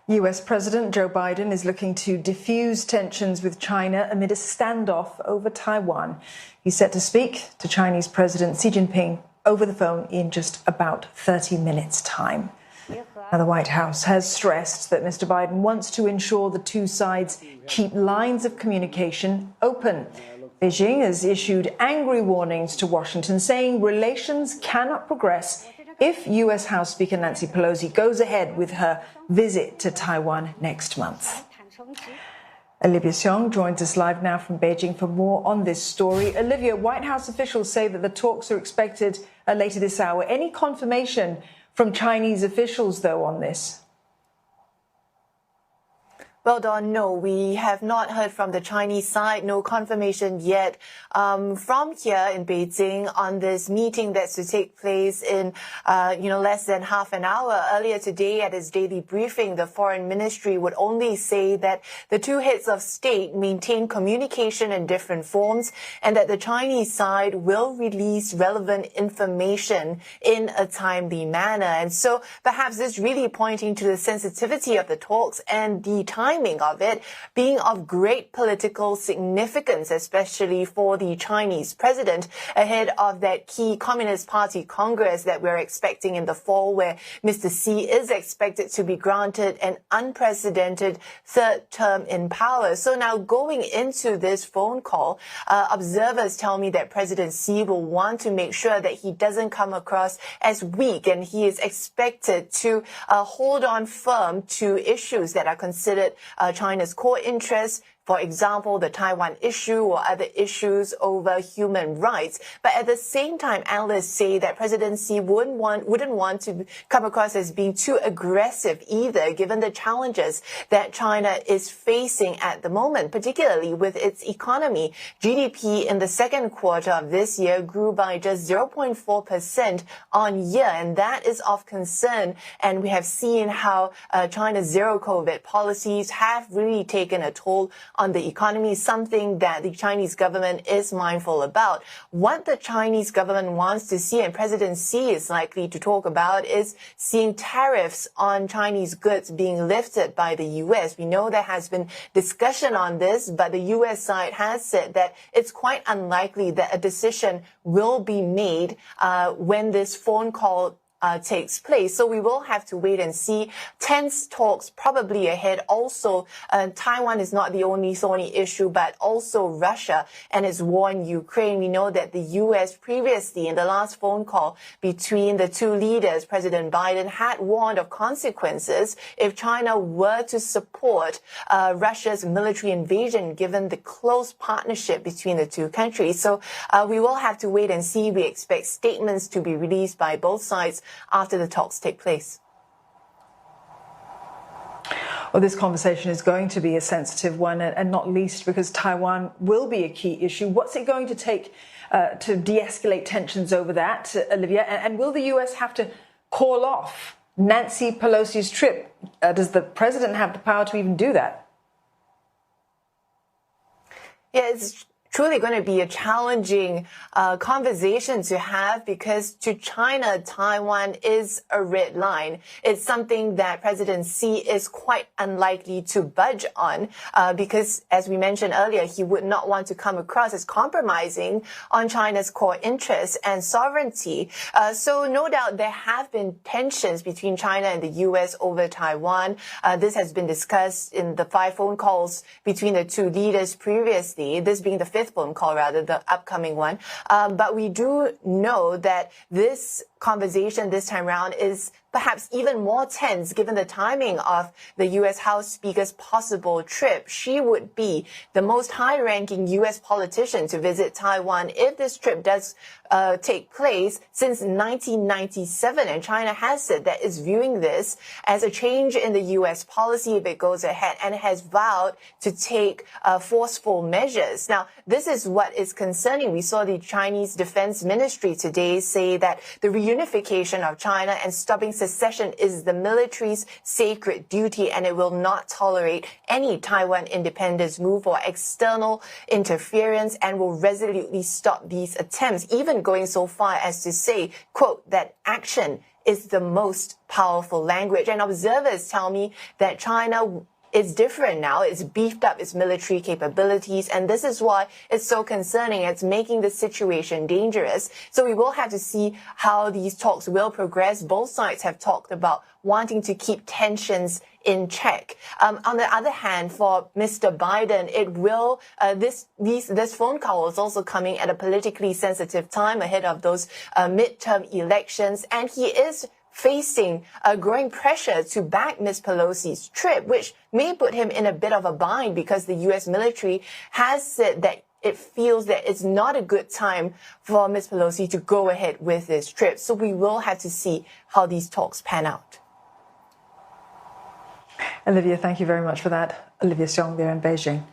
US President Joe Biden is looking to diffuse tensions with China amid a standoff over Taiwan. He's set to speak to Chinese President Xi Jinping over the phone in just about 30 minutes' time. Now, the White House has stressed that Mr. Biden wants to ensure the two sides keep lines of communication open. Beijing has issued angry warnings to Washington, saying relations cannot progress if US House Speaker Nancy Pelosi goes ahead with her visit to Taiwan next month. Olivia Xiong joins us live now from Beijing for more on this story. Olivia, White House officials say that the talks are expected later this hour. Any confirmation from Chinese officials, though, on this? Well, Dawn, no, we have not heard from the Chinese side, no confirmation yet from here in Beijing on this meeting that's to take place in, less than half an hour. Earlier today at its daily briefing, the Foreign Ministry would only say that the two heads of state maintain communication in different forms and that the Chinese side will release relevant information in a timely manner. And so perhaps this really pointing to the sensitivity of the talks and the timing of it being of great political significance, especially for the Chinese president ahead of that key Communist Party Congress that we're expecting in the fall, where Mr. Xi is expected to be granted an unprecedented third term in power. So now going into this phone call, observers tell me that President Xi will want to make sure that he doesn't come across as weak, and he is expected to hold on firm to issues that are considered China's core interests. For example, the Taiwan issue or other issues over human rights. But at the same time, analysts say that President Xi wouldn't want to come across as being too aggressive either, given the challenges that China is facing at the moment, particularly with its economy. GDP in the second quarter of this year grew by just 0.4% on year, and that is of concern. And we have seen how China's zero COVID policies have really taken a toll on the economy, something that the Chinese government is mindful about. What the Chinese government wants to see, and President Xi is likely to talk about, is seeing tariffs on Chinese goods being lifted by the U.S. We know there has been discussion on this, but the U.S. side has said that it's quite unlikely that a decision will be made when this phone call takes place. So we will have to wait and see. Tense talks probably ahead. Also, Taiwan is not the only thorny issue, but also Russia and its war in Ukraine. We know that the U.S. previously, in the last phone call between the two leaders, President Biden had warned of consequences if China were to support Russia's military invasion, given the close partnership between the two countries. So we will have to wait and see. We expect statements to be released by both sides after the talks take place. Well, this conversation is going to be a sensitive one, and not least because Taiwan will be a key issue. What's it going to take to de-escalate tensions over that, Olivia? And will the U.S. have to call off Nancy Pelosi's trip? Does the president have the power to even do that? Yeah, it's truly going to be a challenging conversation to have, because to China, Taiwan is a red line. It's something that President Xi is quite unlikely to budge on because, as we mentioned earlier, he would not want to come across as compromising on China's core interests and sovereignty. So no doubt there have been tensions between China and the U.S. over Taiwan. This has been discussed in the 5 phone calls between the two leaders previously, this being the 5th phone call, rather, the upcoming one. But we do know that this conversation this time around is perhaps even more tense given the timing of the U.S. House Speaker's possible trip. She would be the most high-ranking U.S. politician to visit Taiwan if this trip does take place since 1997. And China has said that it's viewing this as a change in the U.S. policy if it goes ahead, and has vowed to take forceful measures. Now, this is what is concerning. We saw the Chinese Defense Ministry today say that the reunification of China and stopping secession is the military's sacred duty, and it will not tolerate any Taiwan independence move or external interference, and will resolutely stop these attempts, even going so far as to say, quote, that action is the most powerful language. And observers tell me that China is different now. It's beefed up its military capabilities, and this is why it's so concerning. It's making the situation dangerous. So we will have to see how these talks will progress. Both sides have talked about wanting to keep tensions in check. On the other hand, for Mr. Biden, it will this phone call is also coming at a politically sensitive time ahead of those midterm elections, and he is facing a growing pressure to back Ms. Pelosi's trip, which may put him in a bit of a bind because the U.S. military has said that it feels that it's not a good time for Ms. Pelosi to go ahead with this trip. So we will have to see how these talks pan out. Olivia, thank you very much for that. Olivia Song there in Beijing.